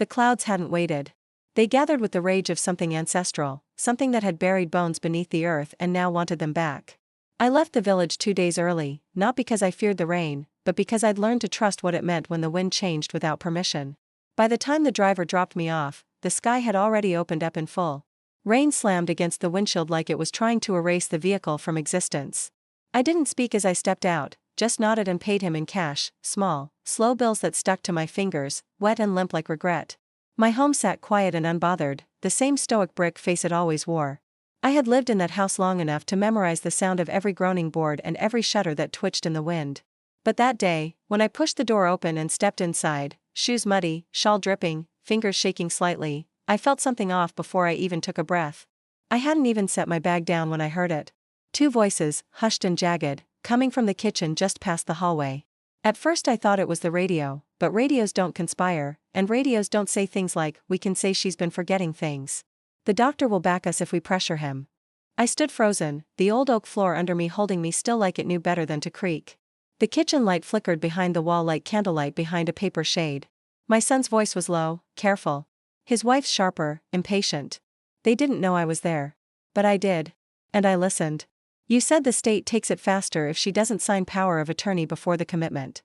The clouds hadn't waited. They gathered with the rage of something ancestral, something that had buried bones beneath the earth and now wanted them back. I left the village 2 days early, not because I feared the rain, but because I'd learned to trust what it meant when the wind changed without permission. By the time the driver dropped me off, the sky had already opened up in full. Rain slammed against the windshield like it was trying to erase the vehicle from existence. I didn't speak as I stepped out, just nodded and paid him in cash, small, slow bills that stuck to my fingers, wet and limp like regret. My home sat quiet and unbothered, the same stoic brick face it always wore. I had lived in that house long enough to memorize the sound of every groaning board and every shutter that twitched in the wind. But that day, when I pushed the door open and stepped inside, shoes muddy, shawl dripping, fingers shaking slightly, I felt something off before I even took a breath. I hadn't even set my bag down when I heard it. Two voices, hushed and jagged, coming from the kitchen just past the hallway. At first I thought it was the radio, but radios don't conspire, and radios don't say things like, "We can say she's been forgetting things. The doctor will back us if we pressure him." I stood frozen, the old oak floor under me holding me still like it knew better than to creak. The kitchen light flickered behind the wall like candlelight behind a paper shade. My son's voice was low, careful. His wife's sharper, impatient. They didn't know I was there. But I did. And I listened. "You said the state takes it faster if she doesn't sign power of attorney before the commitment.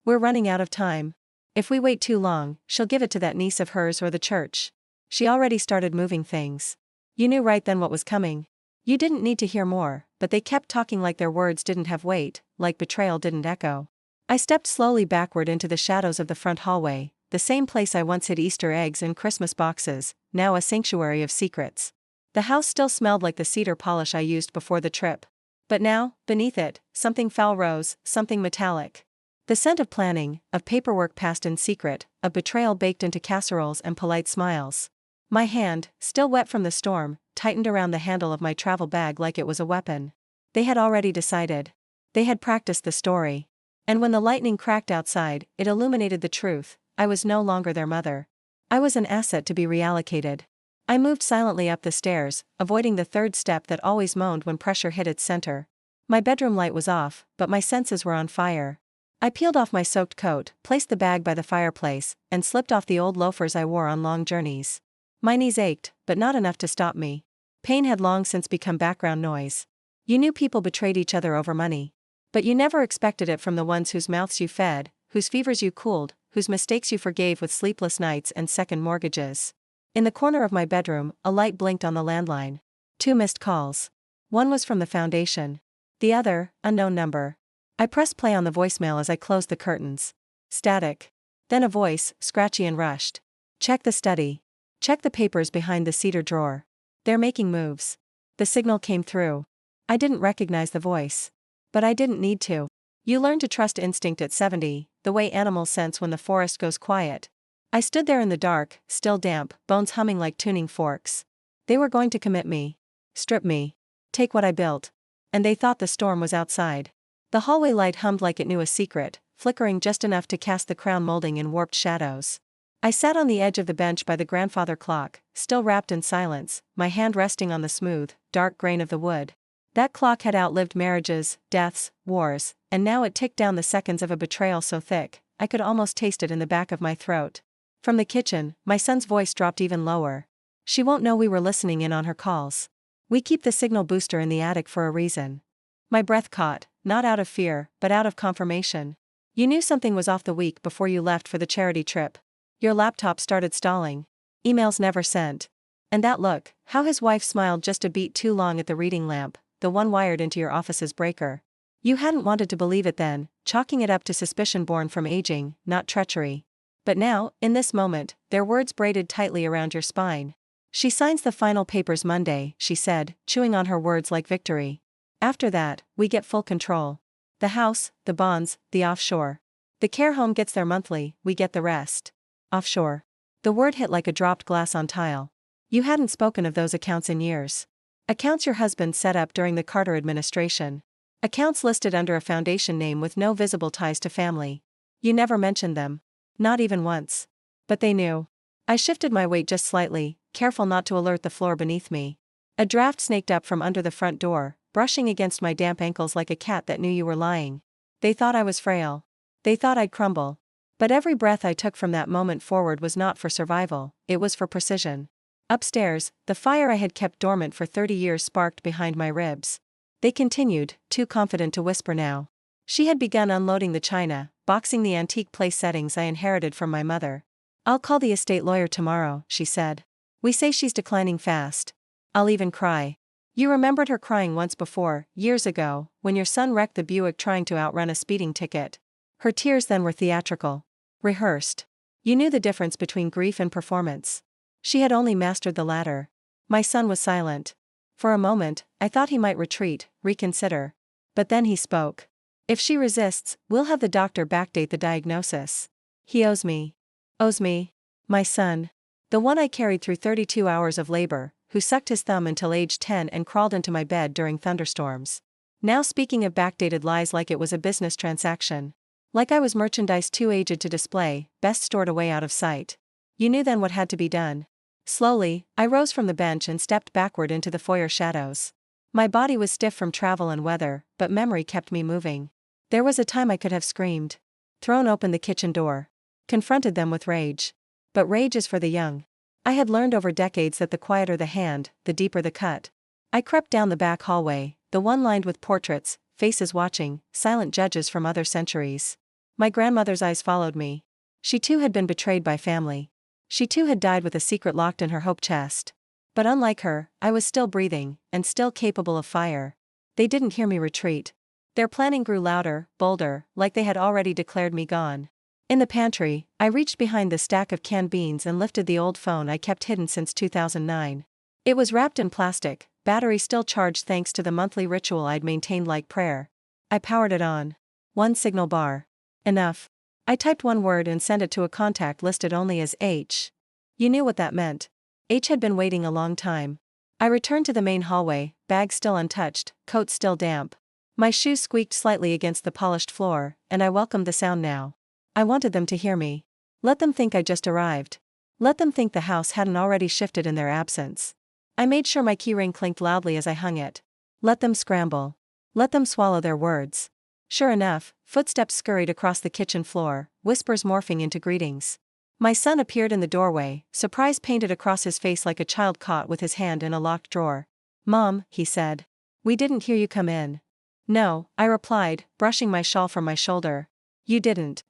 We're running out of time. If we wait too long, she'll give it to that niece of hers or the church. She already started moving things. You knew right then what was coming." You didn't need to hear more, but they kept talking like their words didn't have weight, like betrayal didn't echo. I stepped slowly backward into the shadows of the front hallway, the same place I once hid Easter eggs and Christmas boxes, now a sanctuary of secrets. The house still smelled like the cedar polish I used before the trip. But now, beneath it, something foul rose, something metallic. The scent of planning, of paperwork passed in secret, of betrayal baked into casseroles and polite smiles. My hand, still wet from the storm, tightened around the handle of my travel bag like it was a weapon. They had already decided. They had practiced the story. And when the lightning cracked outside, it illuminated the truth. I was no longer their mother. I was an asset to be reallocated. I moved silently up the stairs, avoiding the third step that always moaned when pressure hit its center. My bedroom light was off, but my senses were on fire. I peeled off my soaked coat, placed the bag by the fireplace, and slipped off the old loafers I wore on long journeys. My knees ached, but not enough to stop me. Pain had long since become background noise. You knew people betrayed each other over money. But you never expected it from the ones whose mouths you fed, whose fevers you cooled, whose mistakes you forgave with sleepless nights and second mortgages. In the corner of my bedroom, a light blinked on the landline. 2 missed calls. One was from the foundation. The other, unknown number. I pressed play on the voicemail as I closed the curtains. Static. Then a voice, scratchy and rushed. "Check the study. Check the papers behind the cedar drawer. They're making moves." The signal came through. I didn't recognize the voice. But I didn't need to. You learn to trust instinct at 70, the way animals sense when the forest goes quiet. I stood there in the dark, still damp, bones humming like tuning forks. They were going to commit me. Strip me. Take what I built. And they thought the storm was outside. The hallway light hummed like it knew a secret, flickering just enough to cast the crown molding in warped shadows. I sat on the edge of the bench by the grandfather clock, still wrapped in silence, my hand resting on the smooth, dark grain of the wood. That clock had outlived marriages, deaths, wars, and now it ticked down the seconds of a betrayal so thick, I could almost taste it in the back of my throat. From the kitchen, my son's voice dropped even lower. "She won't know we were listening in on her calls. We keep the signal booster in the attic for a reason." My breath caught, not out of fear, but out of confirmation. "You knew something was off the week before you left for the charity trip. Your laptop started stalling. Emails never sent. And that look, how his wife smiled just a beat too long at the reading lamp, the one wired into your office's breaker. You hadn't wanted to believe it then, chalking it up to suspicion born from aging, not treachery. But now, in this moment, their words braided tightly around your spine. She signs the final papers Monday, she said, chewing on her words like victory. After that, we get full control. The house, the bonds, the offshore. The care home gets their monthly, we get the rest. Offshore. The word hit like a dropped glass on tile. You hadn't spoken of those accounts in years. Accounts your husband set up during the Carter administration. Accounts listed under a foundation name with no visible ties to family. You never mentioned them. Not even once. But they knew. I shifted my weight just slightly, careful not to alert the floor beneath me. A draft snaked up from under the front door, brushing against my damp ankles like a cat that knew you were lying. They thought I was frail. They thought I'd crumble. But every breath I took from that moment forward was not for survival, it was for precision. Upstairs, the fire I had kept dormant for 30 years sparked behind my ribs. They continued, too confident to whisper now. She had begun unloading the china, boxing the antique place settings I inherited from my mother. "I'll call the estate lawyer tomorrow," she said. "We say she's declining fast. I'll even cry." You remembered her crying once before, years ago, when your son wrecked the Buick trying to outrun a speeding ticket. Her tears then were theatrical. Rehearsed. You knew the difference between grief and performance. She had only mastered the latter. My son was silent. For a moment, I thought he might retreat, reconsider. But then he spoke. "If she resists, we'll have the doctor backdate the diagnosis. He owes me." Owes me? My son. The one I carried through 32 hours of labor, who sucked his thumb until age 10 and crawled into my bed during thunderstorms. Now speaking of backdated lies like it was a business transaction. Like I was merchandise too aged to display, best stored away out of sight. You knew then what had to be done. Slowly, I rose from the bench and stepped backward into the foyer shadows. My body was stiff from travel and weather, but memory kept me moving. There was a time I could have screamed. Thrown open the kitchen door. Confronted them with rage. But rage is for the young. I had learned over decades that the quieter the hand, the deeper the cut. I crept down the back hallway, the one lined with portraits, faces watching, silent judges from other centuries. My grandmother's eyes followed me. She too had been betrayed by family. She too had died with a secret locked in her hope chest. But unlike her, I was still breathing, and still capable of fire. They didn't hear me retreat. Their planning grew louder, bolder, like they had already declared me gone. In the pantry, I reached behind the stack of canned beans and lifted the old phone I kept hidden since 2009. It was wrapped in plastic, battery still charged thanks to the monthly ritual I'd maintained like prayer. I powered it on. One signal bar. Enough. I typed one word and sent it to a contact listed only as H. You knew what that meant. H had been waiting a long time. I returned to the main hallway, bag still untouched, coat still damp. My shoes squeaked slightly against the polished floor, and I welcomed the sound now. I wanted them to hear me. Let them think I just arrived. Let them think the house hadn't already shifted in their absence. I made sure my keyring clinked loudly as I hung it. Let them scramble. Let them swallow their words. Sure enough, footsteps scurried across the kitchen floor, whispers morphing into greetings. My son appeared in the doorway, surprise painted across his face like a child caught with his hand in a locked drawer. "Mom," he said. "We didn't hear you come in." "No," I replied, brushing my shawl from my shoulder. "You didn't."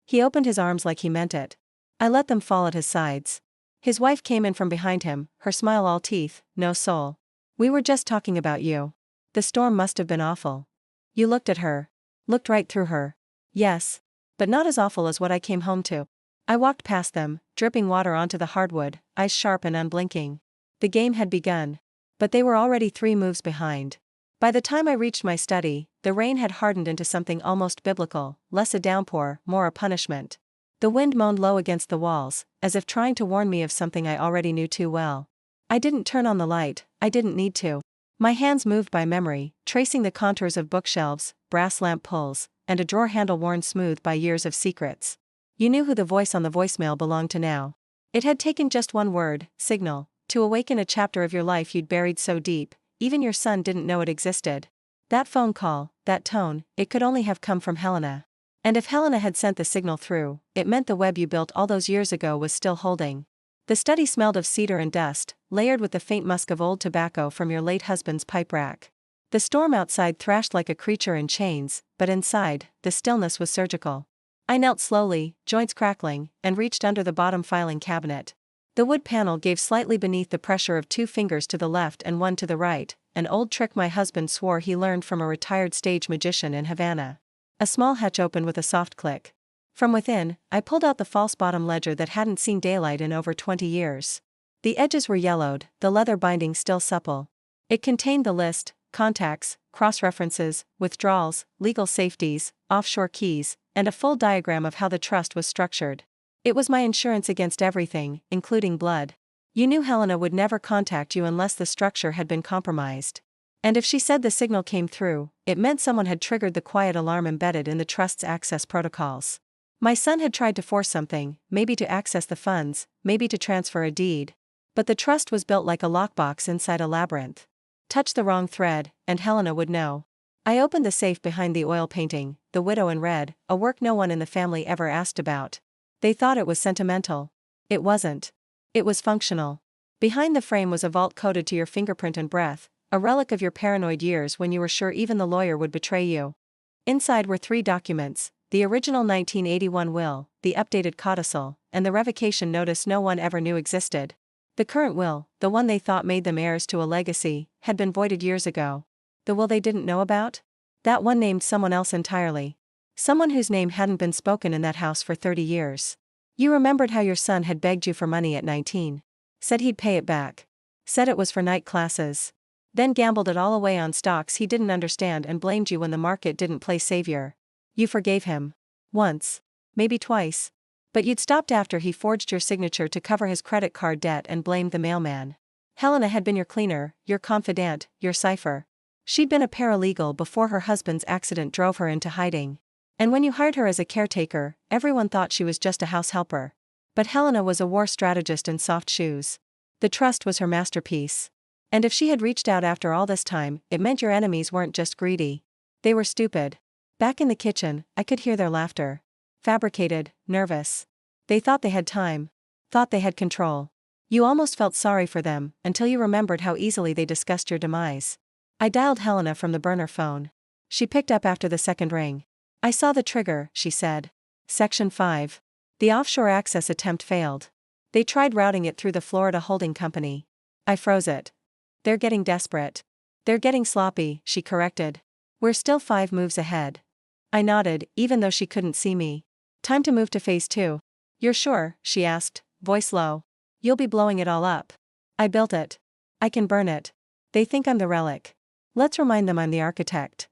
He opened his arms like he meant it. I let them fall at his sides. His wife came in from behind him, her smile all teeth, no soul. "We were just talking about you. The storm must have been awful." You looked at her. Looked right through her. "Yes. But not as awful as what I came home to." I walked past them, dripping water onto the hardwood, eyes sharp and unblinking. The game had begun. But they were already 3 moves behind. By the time I reached my study, the rain had hardened into something almost biblical, less a downpour, more a punishment. The wind moaned low against the walls, as if trying to warn me of something I already knew too well. I didn't turn on the light, I didn't need to. My hands moved by memory, tracing the contours of bookshelves, brass lamp pulls, and a drawer handle worn smooth by years of secrets. You knew who the voice on the voicemail belonged to now. It had taken just one word, signal, to awaken a chapter of your life you'd buried so deep, even your son didn't know it existed. That phone call, that tone, it could only have come from Helena. And if Helena had sent the signal through, it meant the web you built all those years ago was still holding. The study smelled of cedar and dust, layered with the faint musk of old tobacco from your late husband's pipe rack. The storm outside thrashed like a creature in chains, but inside, the stillness was surgical. I knelt slowly, joints crackling, and reached under the bottom filing cabinet. The wood panel gave slightly beneath the pressure of 2 fingers to the left and 1 to the right, an old trick my husband swore he learned from a retired stage magician in Havana. A small hatch opened with a soft click. From within, I pulled out the false bottom ledger that hadn't seen daylight in over 20 years. The edges were yellowed, the leather binding still supple. It contained the list, contacts, cross-references, withdrawals, legal safeties, offshore keys, and a full diagram of how the trust was structured. It was my insurance against everything, including blood. You knew Helena would never contact you unless the structure had been compromised. And if she said the signal came through, it meant someone had triggered the quiet alarm embedded in the trust's access protocols. My son had tried to force something, maybe to access the funds, maybe to transfer a deed. But the trust was built like a lockbox inside a labyrinth. Touch the wrong thread, and Helena would know. I opened the safe behind the oil painting, The Widow in Red, a work no one in the family ever asked about. They thought it was sentimental. It wasn't. It was functional. Behind the frame was a vault coded to your fingerprint and breath, a relic of your paranoid years when you were sure even the lawyer would betray you. Inside were 3 documents: the original 1981 will, the updated codicil, and the revocation notice no one ever knew existed. The current will, the one they thought made them heirs to a legacy, had been voided years ago. The will they didn't know about? That one named someone else entirely. Someone whose name hadn't been spoken in that house for 30 years. You remembered how your son had begged you for money at 19. Said he'd pay it back. Said it was for night classes. Then gambled it all away on stocks he didn't understand and blamed you when the market didn't play savior. You forgave him. Once. Maybe twice. But you'd stopped after he forged your signature to cover his credit card debt and blamed the mailman. Helena had been your cleaner, your confidant, your cipher. She'd been a paralegal before her husband's accident drove her into hiding. And when you hired her as a caretaker, everyone thought she was just a house helper. But Helena was a war strategist in soft shoes. The trust was her masterpiece. And if she had reached out after all this time, it meant your enemies weren't just greedy. They were stupid. Back in the kitchen, I could hear their laughter. Fabricated, nervous. They thought they had time. Thought they had control. You almost felt sorry for them, until you remembered how easily they discussed your demise. I dialed Helena from the burner phone. She picked up after the second ring. I saw the trigger, she said. Section 5. The offshore access attempt failed. They tried routing it through the Florida holding company. I froze it. They're getting desperate. They're getting sloppy, she corrected. We're still 5 moves ahead. I nodded, even though she couldn't see me. Time to move to phase 2. You're sure? She asked, voice low. You'll be blowing it all up. I built it. I can burn it. They think I'm the relic. Let's remind them I'm the architect.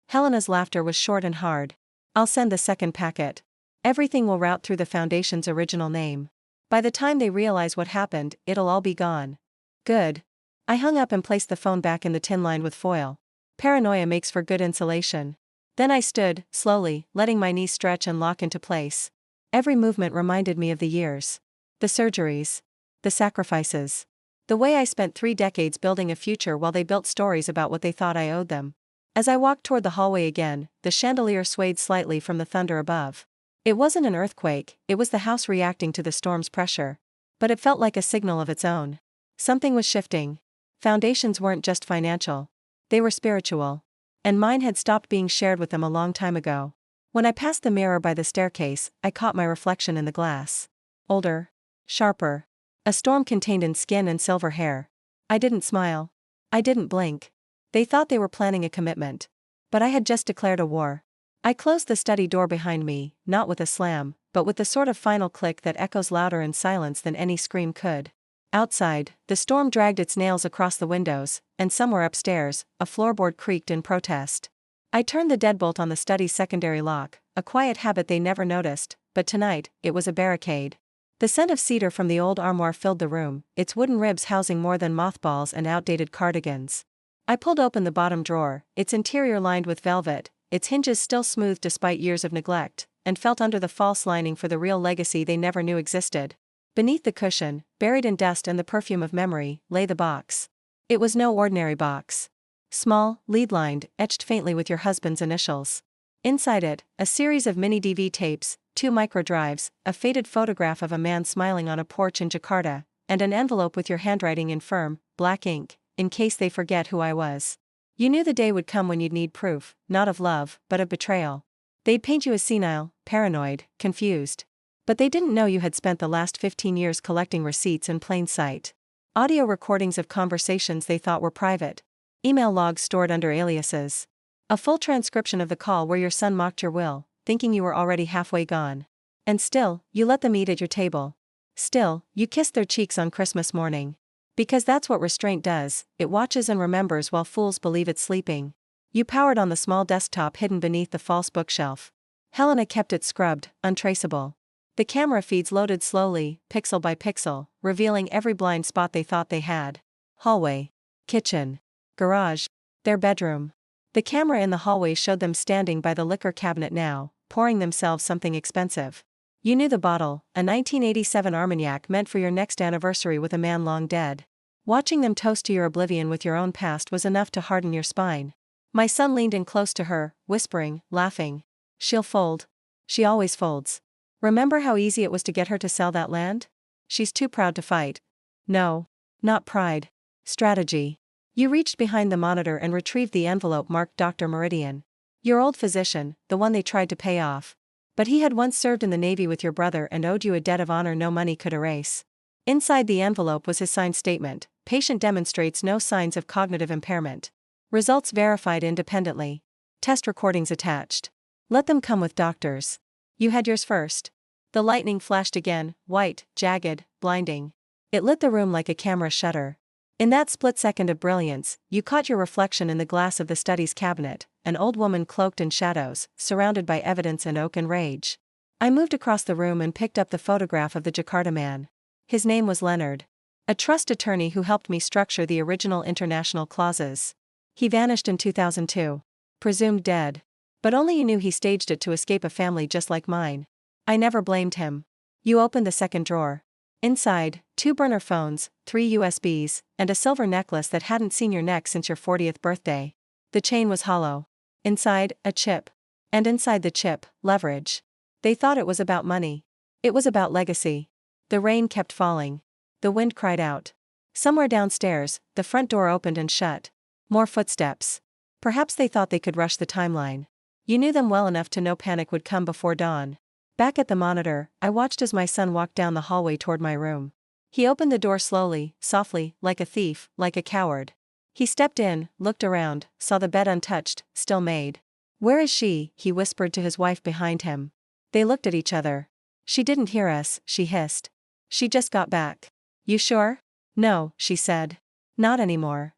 Helena's laughter was short and hard. I'll send the second packet. Everything will route through the Foundation's original name. By the time they realize what happened, it'll all be gone. Good. I hung up and placed the phone back in the tin lined with foil. Paranoia makes for good insulation. Then I stood, slowly, letting my knees stretch and lock into place. Every movement reminded me of the years. The surgeries. The sacrifices. The way I spent 3 decades building a future while they built stories about what they thought I owed them. As I walked toward the hallway again, the chandelier swayed slightly from the thunder above. It wasn't an earthquake, it was the house reacting to the storm's pressure. But it felt like a signal of its own. Something was shifting. Foundations weren't just financial. They were spiritual. And mine had stopped being shared with them a long time ago. When I passed the mirror by the staircase, I caught my reflection in the glass. Older. Sharper. A storm contained in skin and silver hair. I didn't smile. I didn't blink. They thought they were planning a commitment. But I had just declared a war. I closed the study door behind me, not with a slam, but with the sort of final click that echoes louder in silence than any scream could. Outside, the storm dragged its nails across the windows, and somewhere upstairs, a floorboard creaked in protest. I turned the deadbolt on the study's secondary lock, a quiet habit they never noticed, but tonight, it was a barricade. The scent of cedar from the old armoire filled the room, its wooden ribs housing more than mothballs and outdated cardigans. I pulled open the bottom drawer, its interior lined with velvet, its hinges still smooth despite years of neglect, and felt under the false lining for the real legacy they never knew existed. Beneath the cushion, buried in dust and the perfume of memory, lay the box. It was no ordinary box. Small, lead-lined, etched faintly with your husband's initials. Inside it, a series of mini DV tapes, 2 microdrives, a faded photograph of a man smiling on a porch in Jakarta, and an envelope with your handwriting in firm, black ink, in case they forget who I was. You knew the day would come when you'd need proof, not of love, but of betrayal. They'd paint you as senile, paranoid, confused. But they didn't know you had spent the last 15 years collecting receipts in plain sight. Audio recordings of conversations they thought were private. Email logs stored under aliases. A full transcription of the call where your son mocked your will, thinking you were already halfway gone. And still, you let them eat at your table. Still, you kissed their cheeks on Christmas morning. Because that's what restraint does, it watches and remembers while fools believe it's sleeping. You powered on the small desktop hidden beneath the false bookshelf. Helena kept it scrubbed, untraceable. The camera feeds loaded slowly, pixel by pixel, revealing every blind spot they thought they had. Hallway. Kitchen. Garage. Their bedroom. The camera in the hallway showed them standing by the liquor cabinet now, pouring themselves something expensive. You knew the bottle, a 1987 Armagnac meant for your next anniversary with a man long dead. Watching them toast to your oblivion with your own past was enough to harden your spine. My son leaned in close to her, whispering, laughing. She'll fold. She always folds. Remember how easy it was to get her to sell that land? She's too proud to fight. No. Not pride. Strategy. You reached behind the monitor and retrieved the envelope marked Dr. Meridian. Your old physician, the one they tried to pay off. But he had once served in the Navy with your brother and owed you a debt of honor no money could erase. Inside the envelope was his signed statement: patient demonstrates no signs of cognitive impairment. Results verified independently. Test recordings attached. Let them come with doctors. You had yours first. The lightning flashed again, white, jagged, blinding. It lit the room like a camera shutter. In that split second of brilliance, you caught your reflection in the glass of the study's cabinet, an old woman cloaked in shadows, surrounded by evidence and oak and rage. I moved across the room and picked up the photograph of the Jakarta man. His name was Leonard. A trust attorney who helped me structure the original international clauses. He vanished in 2002. Presumed dead. But only you knew he staged it to escape a family just like mine. I never blamed him. You opened the second drawer. Inside, 2 burner phones, 3 USBs, and a silver necklace that hadn't seen your neck since your 40th birthday. The chain was hollow. Inside, a chip. And inside the chip, leverage. They thought it was about money. It was about legacy. The rain kept falling. The wind cried out. Somewhere downstairs, the front door opened and shut. More footsteps. Perhaps they thought they could rush the timeline. You knew them well enough to know panic would come before dawn. Back at the monitor, I watched as my son walked down the hallway toward my room. He opened the door slowly, softly, like a thief, like a coward. He stepped in, looked around, saw the bed untouched, still made. "Where is she?" he whispered to his wife behind him. They looked at each other. "She didn't hear us," she hissed. "She just got back." "You sure?" "No," she said. "Not anymore."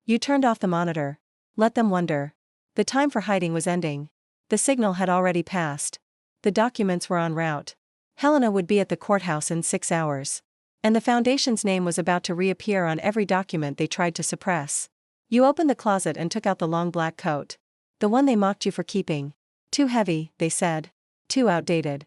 You turned off the monitor. Let them wonder. The time for hiding was ending. The signal had already passed. The documents were en route. Helena would be at the courthouse in 6 hours. And the Foundation's name was about to reappear on every document they tried to suppress. You opened the closet and took out the long black coat. The one they mocked you for keeping. Too heavy, they said. Too outdated.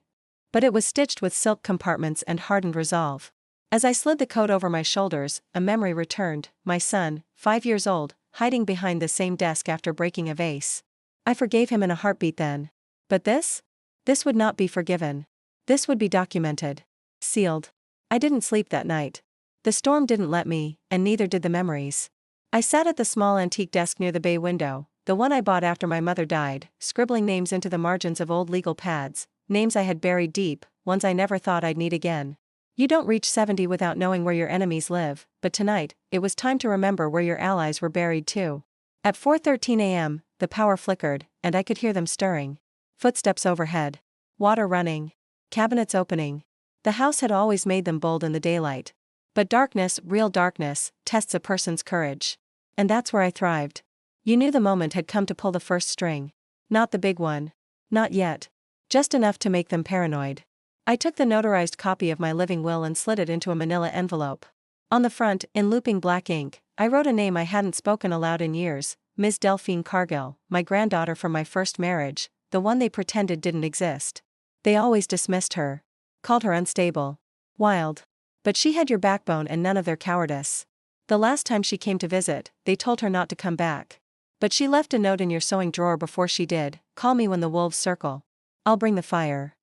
But it was stitched with silk compartments and hardened resolve. As I slid the coat over my shoulders, a memory returned: my son, 5 years old, hiding behind the same desk after breaking a vase. I forgave him in a heartbeat then. But this? This would not be forgiven. This would be documented. Sealed. I didn't sleep that night. The storm didn't let me, and neither did the memories. I sat at the small antique desk near the bay window, the one I bought after my mother died, scribbling names into the margins of old legal pads, names I had buried deep, ones I never thought I'd need again. You don't reach 70 without knowing where your enemies live, but tonight, it was time to remember where your allies were buried too. At 4:13 a.m., the power flickered, and I could hear them stirring. Footsteps overhead. Water running. Cabinets opening. The house had always made them bold in the daylight. But darkness, real darkness, tests a person's courage. And that's where I thrived. You knew the moment had come to pull the first string. Not the big one. Not yet. Just enough to make them paranoid. I took the notarized copy of my living will and slid it into a manila envelope. On the front, in looping black ink, I wrote a name I hadn't spoken aloud in years: Ms. Delphine Cargill, my granddaughter from my first marriage, the one they pretended didn't exist. They always dismissed her. Called her unstable. Wild. But she had your backbone and none of their cowardice. The last time she came to visit, they told her not to come back. But she left a note in your sewing drawer before she did: "Call me when the wolves circle. I'll bring the fire."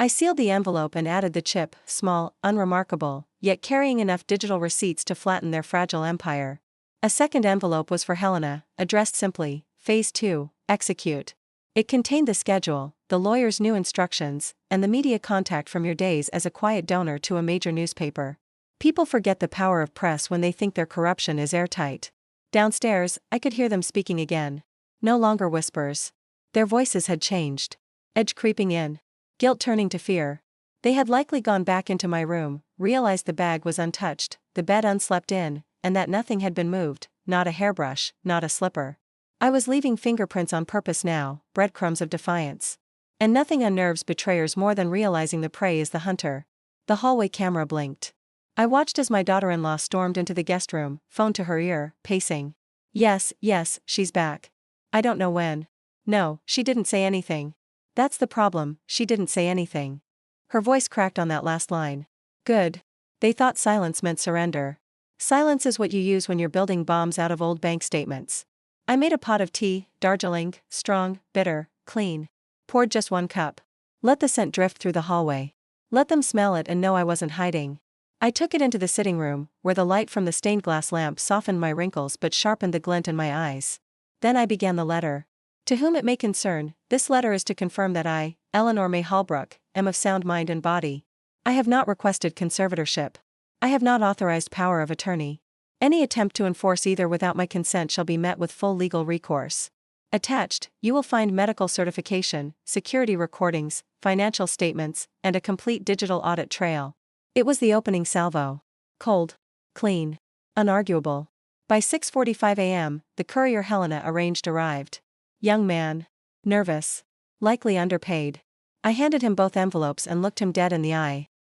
I sealed the envelope and added the chip, small, unremarkable, yet carrying enough digital receipts to flatten their fragile empire. A second envelope was for Helena, addressed simply: Phase 2, Execute. It contained the schedule, the lawyer's new instructions, and the media contact from your days as a quiet donor to a major newspaper. People forget the power of press when they think their corruption is airtight. Downstairs, I could hear them speaking again. No longer whispers. Their voices had changed. Edge creeping in. Guilt turning to fear. They had likely gone back into my room, realized the bag was untouched, the bed unslept in, and that nothing had been moved, not a hairbrush, not a slipper. I was leaving fingerprints on purpose now, breadcrumbs of defiance. And nothing unnerves betrayers more than realizing the prey is the hunter. The hallway camera blinked. I watched as my daughter-in-law stormed into the guest room, phone to her ear, pacing. Yes, she's back. I don't know when. No, she didn't say anything. That's the problem, she didn't say anything. Her voice cracked on that last line. Good. They thought silence meant surrender. Silence is what you use when you're building bombs out of old bank statements. I made a pot of tea, Darjeeling, strong, bitter, clean. Poured just 1 cup. Let the scent drift through the hallway. Let them smell it and know I wasn't hiding. I took it into the sitting room, where the light from the stained glass lamp softened my wrinkles but sharpened the glint in my eyes. Then I began the letter. To whom it may concern, this letter is to confirm that I, Eleanor May Holbrook, am of sound mind and body. I have not requested conservatorship. I have not authorized power of attorney. Any attempt to enforce either without my consent shall be met with full legal recourse. Attached, you will find medical certification, security recordings, financial statements, and a complete digital audit trail. It was the opening salvo. Cold. Clean. Unarguable. By 6:45 a.m., the courier Helena arranged arrived. Young man. Nervous. Likely underpaid. I handed him both envelopes and looked him dead in the eye.